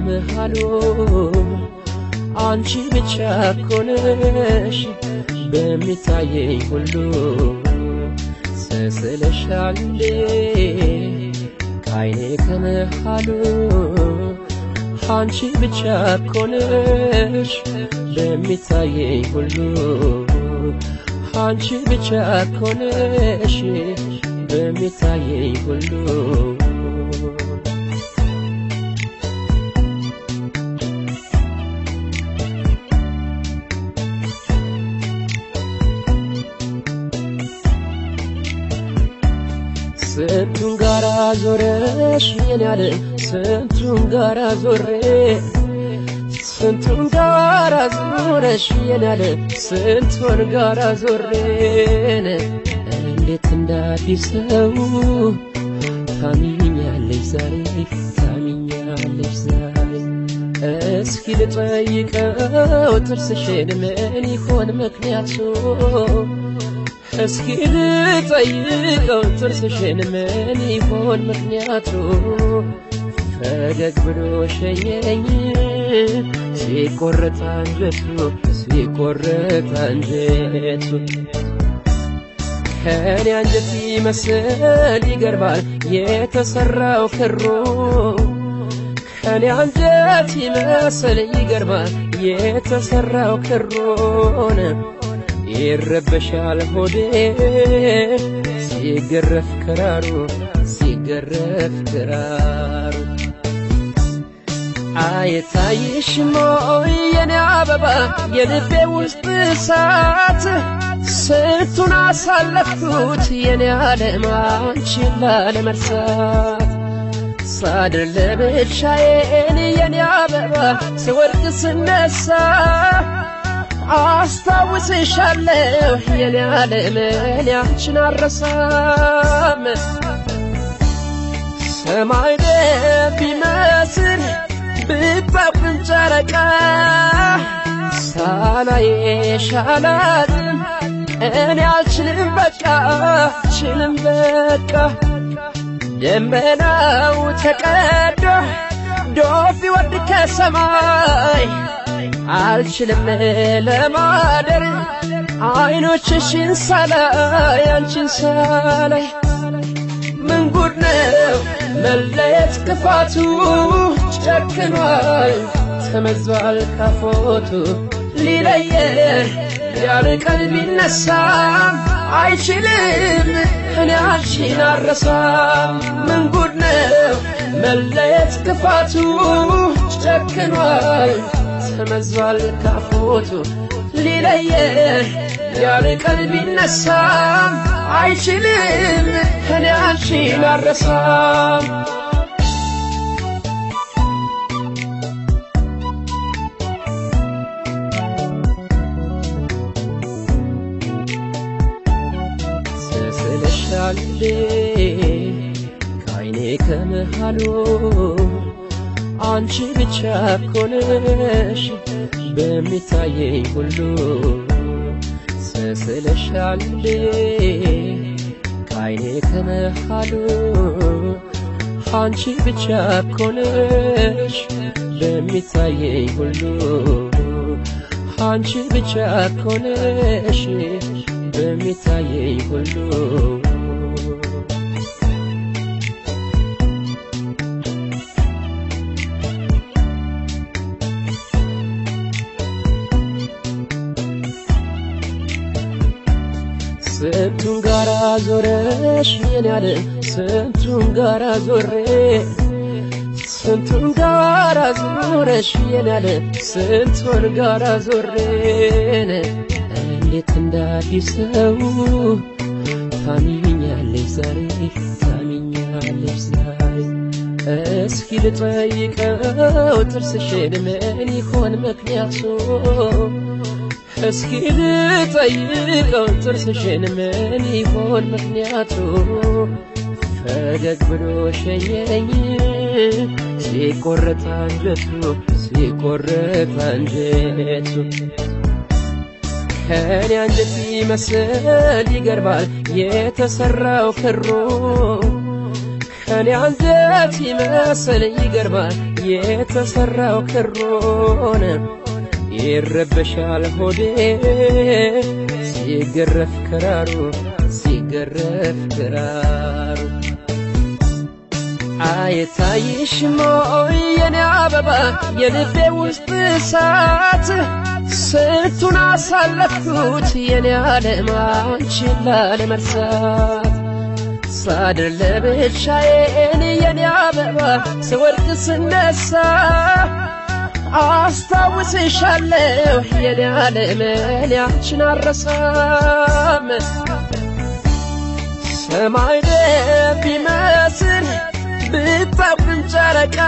ከመሃሉ አንቺ ብቻ ኮነሽ በሚታየኝ ሁሉ ስስልሻል ካይኔ ከመሃሉ አንቺ ብቻ ኮነሽ በሚታየኝ ሁሉ አንቺ ብቻ ኮነሽ በሚታየኝ ሁሉ ስንቱን ጋራ ዞረሽ የኔ ስንቱን ጋራ ዞሬ ስንቱን ጋራ ዞረሽ የኔ ስንቱን ጋራ ዞሬን እንዴት እንዳዲስ ሰው ታሚኛለሽ ዛሬ እስኪ ልጠይቀው ጥርስሽን ምን ይሆን ምክንያቱ እስኪ ልጠይቀው ጥርስሽን ምን ይሆን ምክንያቱ ፈገግ ብሎ ሸኘኝ ሲቆረጥ አንጀቱ ከኔ አንጀት ይመስል ይገርባል የተሰራው ክሩ ከኔ አንጀት ይመስል ይገርባል የተሰራው ክሩን ይረበሻል ሆዴ ሲገረፍ ክራሩ አይታይሽም የኔ አበባ የልቤ ውስጥ እሳት ስንቱን አሳለፍኩት የኔ ዓለም አንቺን ላለመርሳት ሳድር ለብቻዬን የኔ አበባ ስወድቅ ስነሳ አስታውስሻለሁ የኔ ዓለም እኔ አንቺን አልረሳም ሰማይ ቢመስል ብታብን ጨረቃ ሳላይሽ አላድርም እኔ አልችልም በቃ ደመናው ተቀዶ ዶፍ ይወርድ ከሰማይ አልችልም ለማደር አይኖችሽን ሳላይ አንቺን ሳላይ ምን ጉድ ነው መለየት ክፋቱ ጨክኗል ተመዟል ካፎቱ ሊለየን ያርቀን ቢነሳም አይችልም እኔ አንቺን አልረሳም ምን ጉድ ነው መለየት ክፋቱ ጨክኗል ተመዟል ካፎቱ ሊለየን ያርቀን ቢነሳም አይችልም እኔ አንቺን አልረሳም ስስልሻል ካይኔ ከመሃሉ አንቺ ብቻ ኮነሽ በሚታየኝ ሁሉ ስስልሻል ካይኔ ከመሃሉ አንቺ ብቻ ኮነሽ በሚታየኝ ሁሉ አንቺ ብቻ ኮነሽ በሚታየኝ ሁሉ ስንቱን ጋራ ዞረሽ የኔ ስንቱን ጋራ ዞሬ ስንቱን ጋራ ዞረሽ የኔ ስንቱን ጋራ ዞሬን እንዴት እንዳዲስ ሰው ታሚኛለሽ ዛሬ እስኪ ልጠይቀው ጥርስሽን ምን ይሆን ምክንያቱ እስኪ ልጠይቀው ጥርስሽን ምን ይሆን ምክንያቱ ፈገግ ብሎ ሸኘኝ ሲቆረጥ አንጀቱ ከኔ አንጀት ይመስል ይገርባል የተሰራው ክሩ ከኔ አንጀት ይመስል ይገርማል የተሰራው ክሮን ይረበሻል ሆዴ ሲገረፍ ክራሩ ሲገረፍ ክራሩ አይታይሽም ወይ የኔ አበባ የልቤ ውስጥ እሳት ስንቱን አሳለፍኩት የኔ ዓለም አንቺን ላለመርሳት ሳድር ለብቻዬን የኔ አበባ ስወድቅ ስነሳ አስታውስሻለሁ የኔ ዓለም እኔ አንቺን አልረሳም ሰማይ ቢመስል ብታውቅም ጨረቃ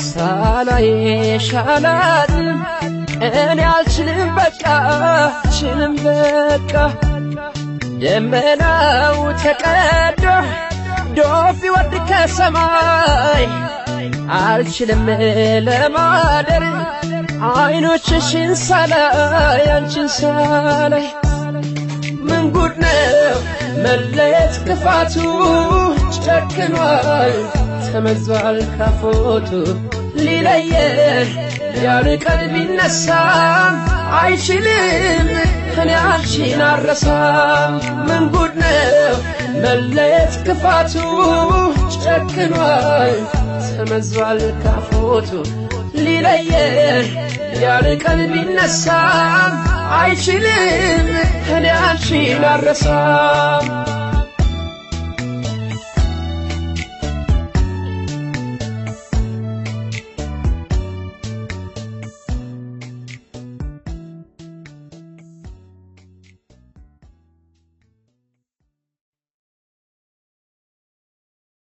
ሳላይሽ አላድርም እኔ አልችልም በቃ አልችልም በቃ ደመናው ተቀዶ ዶፍ ይወርድ ከሰማይ አልችልም ለማደር አይኖችሽን ሳላይ አንቺን ሳላይ ምን ጉድ ነው መለየት ክፋቱ ጨክኗል ተመዟል ካፎቱ ሊለየን ያርቀን ቢነሳም አይችልም እኔ አንቺን አልረሳም ምን ጉድ ነው መለየት ክፋቱ ጨክኗል ተመዟል ካፎቱ ሊለየን ያርቀን ቢነሳም አይችልም እኔ አንቺን አልረሳም